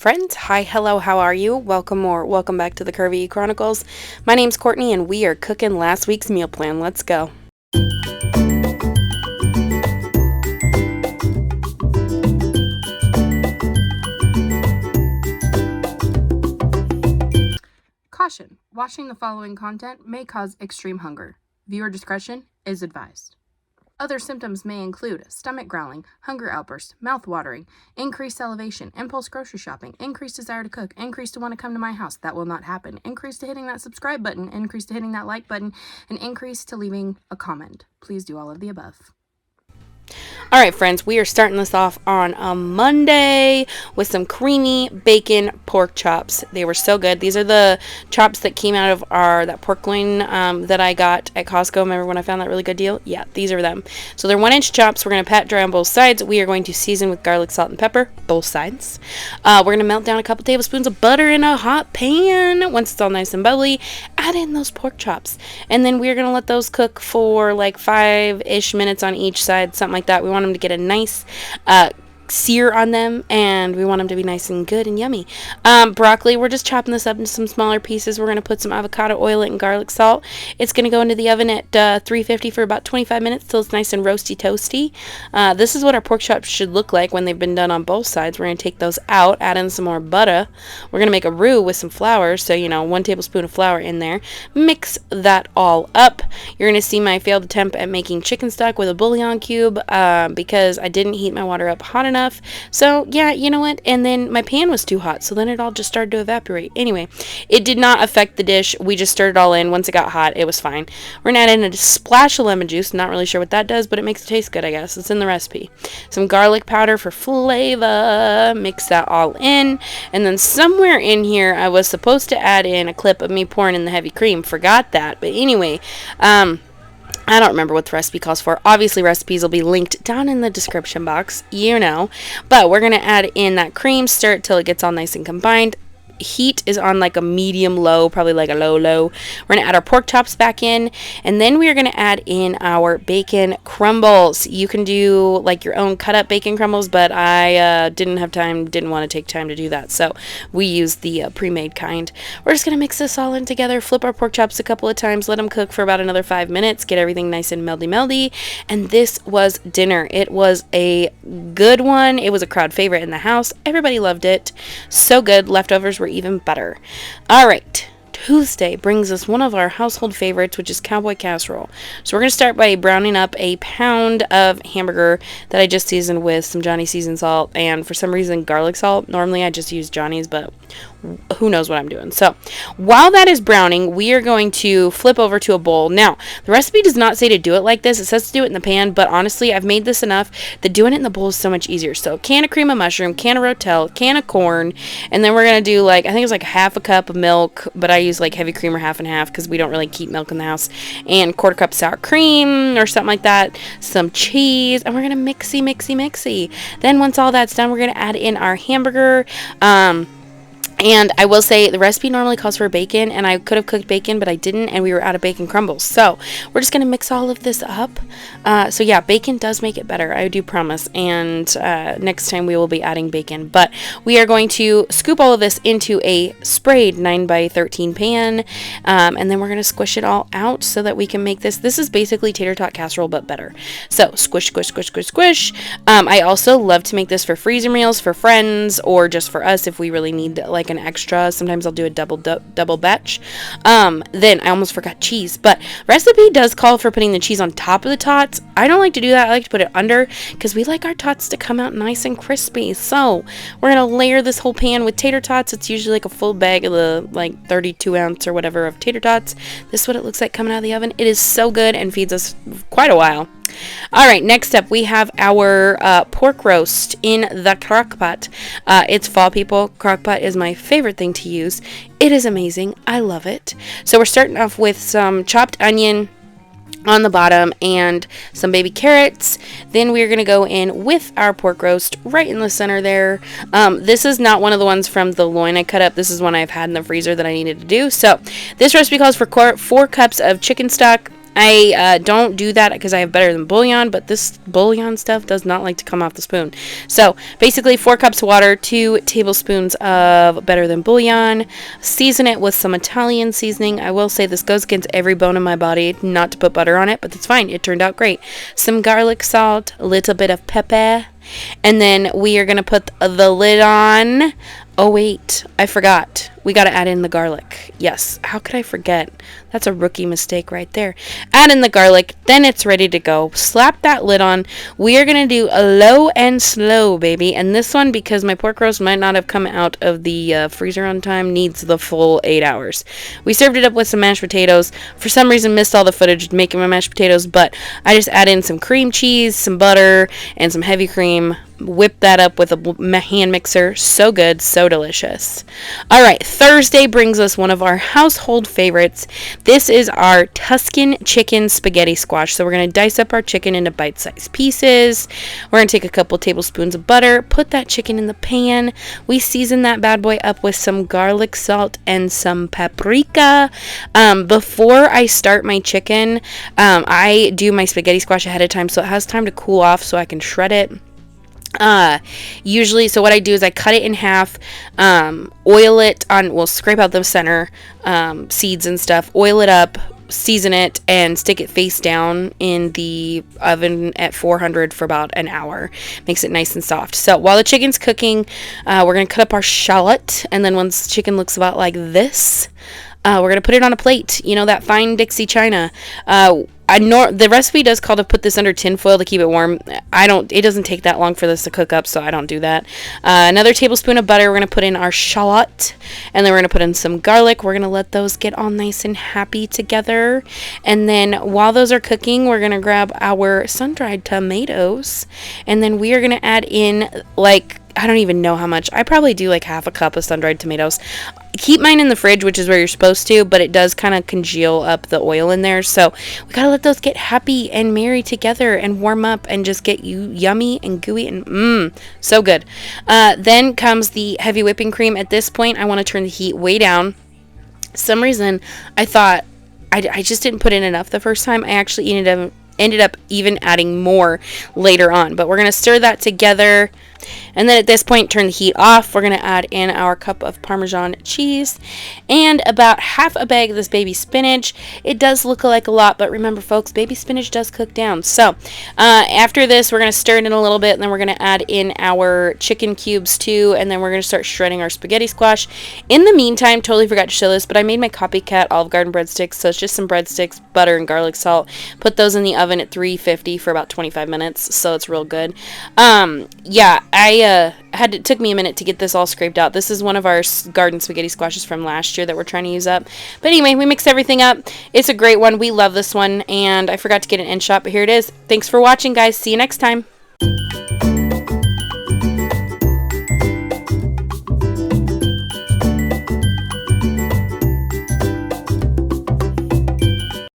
Friends, hi, hello, how are you? Welcome back to the Curvy E Chronicles. My name's Courtney and we are cooking last week's meal plan. Let's go. Caution, watching the following content may cause extreme hunger. Viewer discretion is advised. Other symptoms may include stomach growling, hunger outbursts, mouth watering, increased salivation, impulse grocery shopping, increased desire to cook, increased to want to come to my house. That will not happen. Increase to hitting that subscribe button, increase to hitting that like button, and increase to leaving a comment. Please do all of the above. Alright friends, we are starting this off on a Monday with some creamy bacon pork chops. They were so good. These are the chops that came out of that pork loin that I got at Costco. Remember when I found that really good deal? Yeah, these are them. So they're 1-inch chops. We're going to pat dry on both sides. We are going to season with garlic, salt, and pepper, both sides. We're going to melt down a couple tablespoons of butter in a hot pan. Once it's all nice and bubbly, add in those pork chops. And then we're going to let those cook for like 5-ish minutes on each side, something like that. We want them to get a nice sear on them, and we want them to be nice and good and yummy. Broccoli, we're just chopping this up into some smaller pieces. We're going to put some avocado oil and garlic salt. It's going to go into the oven at 350 for about 25 minutes till it's nice and roasty toasty. This is what our pork chops should look like when they've been done on both sides. We're going to take those out, add in some more butter. We're going to make a roux with some flour, so 1 tablespoon of flour in there. Mix that all up. You're going to see my failed attempt at making chicken stock with a bouillon cube because I didn't heat my water up hot enough. So yeah, you know what, and then my pan was too hot, so then it all just started to evaporate. Anyway, it did not affect the dish. We just stirred it all in. Once it got hot, it was fine. We're gonna add in a splash of lemon juice. Not really sure what that does, but it makes it taste good, I guess. It's in the recipe. Some garlic powder for flavor. Mix that all in, and then somewhere in here I was supposed to add in a clip of me pouring in the heavy cream. Forgot that, but anyway, I don't remember what the recipe calls for. Obviously, recipes will be linked down in the description box, But we're going to add in that cream, stir it till it gets all nice and combined. Heat is on like a medium low, probably like a low. We're going to add our pork chops back in, and then we are going to add in our bacon crumbles. You can do like your own cut up bacon crumbles, but I didn't want to take time to do that, so we used the pre-made kind. We're just going to mix this all in together, flip our pork chops a couple of times, let them cook for about another 5 minutes, get everything nice and meldy, and this was dinner. It was a good one. It was a crowd favorite in the house. Everybody loved it. So good. Leftovers were even better. All right. Tuesday brings us one of our household favorites, which is Cowboy Casserole. So we're going to start by browning up a pound of hamburger that I just seasoned with some Johnny seasoned salt and for some reason garlic salt. Normally I just use Johnny's, but who knows what I'm doing. So while that is browning, we are going to flip over to a bowl. Now, the recipe does not say to do it like this. It says to do it in the pan, but honestly, I've made this enough that doing it in the bowl is so much easier. So can of cream of mushroom, can of rotel, can of corn, and then we're going to do I think it's like half a cup of milk, but I use like heavy cream or half and half because we don't really keep milk in the house, and quarter cup sour cream or something like that, some cheese, and we're going to mixy. Then once all that's done, we're going to add in our hamburger. And I will say the recipe normally calls for bacon, and I could have cooked bacon, but I didn't, and we were out of bacon crumbles. So we're just going to mix all of this up. So yeah, bacon does make it better, I do promise. And next time we will be adding bacon. But we are going to scoop all of this into a sprayed 9x13 pan, and then we're going to squish it all out so that we can make this. This is basically tater tot casserole, but better. So squish. I also love to make this for freezer meals, for friends, or just for us if we really need like an extra. Sometimes I'll do a double batch. Then I almost forgot cheese, but recipe does call for putting the cheese on top of the tots. I don't like to do that. I like to put it under because we like our tots to come out nice and crispy. So we're gonna layer this whole pan with tater tots. It's usually like a full bag of the 32 ounce or whatever of tater tots. This is what it looks like coming out of the oven. It is so good and feeds us quite a while. All right, next up we have our pork roast in the Crockpot. It's fall, people. Crockpot is my favorite thing to use. It is amazing. I love it. So we're starting off with some chopped onion on the bottom and some baby carrots. Then we're going to go in with our pork roast right in the center there. This is not one of the ones from the loin I cut up. This is one I've had in the freezer that I needed to do. So this recipe calls for 4 cups of chicken stock, I don't do that because I have better than bouillon, but this bouillon stuff does not like to come off the spoon. So basically 4 cups of water, 2 tablespoons of better than bouillon. Season it with some Italian seasoning. I will say this goes against every bone in my body not to put butter on it, but that's fine. It turned out great. Some garlic salt, a little bit of pepper, and then we are going to put the lid on. Oh wait, I forgot. We got to add in the garlic. Yes, how could I forget? That's a rookie mistake right there. Add in the garlic, then it's ready to go. Slap that lid on. We are going to do a low and slow, baby. And this one, because my pork roast might not have come out of the freezer on time, needs the full 8 hours. We served it up with some mashed potatoes. For some reason, missed all the footage making my mashed potatoes, but I just add in some cream cheese, some butter, and some heavy cream. Whip that up with a hand mixer. So good, so delicious. All right, Thursday brings us one of our household favorites. This is our Tuscan chicken spaghetti squash. So we're going to dice up our chicken into bite-sized pieces. We're going to take a couple tablespoons of butter, put that chicken in the pan. We season that bad boy up with some garlic salt and some paprika. Before I start my chicken, I do my spaghetti squash ahead of time so it has time to cool off so I can shred it. Usually, so what I do is I cut it in half, oil it on, well, scrape out the center, seeds and stuff, oil it up, season it, and stick it face down in the oven at 400 for about an hour. Makes it nice and soft. So while the chicken's cooking, we're going to cut up our shallot, and then once the chicken looks about like this, we're going to put it on a plate, you know, that fine Dixie china. The recipe does call to put this under tin foil to keep it warm. It doesn't take that long for this to cook up, so I don't do that. Another tablespoon of butter. We're going to put in our shallot, and then we're going to put in some garlic. We're going to let those get all nice and happy together. And then while those are cooking, we're going to grab our sun-dried tomatoes, and then we are going to add in, like, I don't even know how much. I probably do like half a cup of sun-dried tomatoes. Keep mine in the fridge, which is where you're supposed to, but it does kind of congeal up the oil in there. So we got to let those get happy and marry together and warm up and just get you yummy and gooey and so good. Then comes the heavy whipping cream. At this point, I want to turn the heat way down. Some reason I thought I just didn't put in enough the first time. I actually ended up even adding more later on. But we're going to stir that together. And then at this point, turn the heat off. We're going to add in our cup of Parmesan cheese and about half a bag of this baby spinach. It does look like a lot, but remember, folks, baby spinach does cook down. So after this, we're going to stir it in a little bit, and then we're going to add in our chicken cubes too, and then we're going to start shredding our spaghetti squash. In the meantime, totally forgot to show this, but I made my copycat Olive Garden breadsticks. So it's just some breadsticks, butter, and garlic salt. Put those in the oven at 350 for about 25 minutes, so it's real good. It took me a minute to get this all scraped out. This is one of our garden spaghetti squashes from last year that we're trying to use up. But anyway, we mixed everything up. It's a great one. We love this one, and I forgot to get an end shot, but here it is. Thanks for watching, guys. See you next time.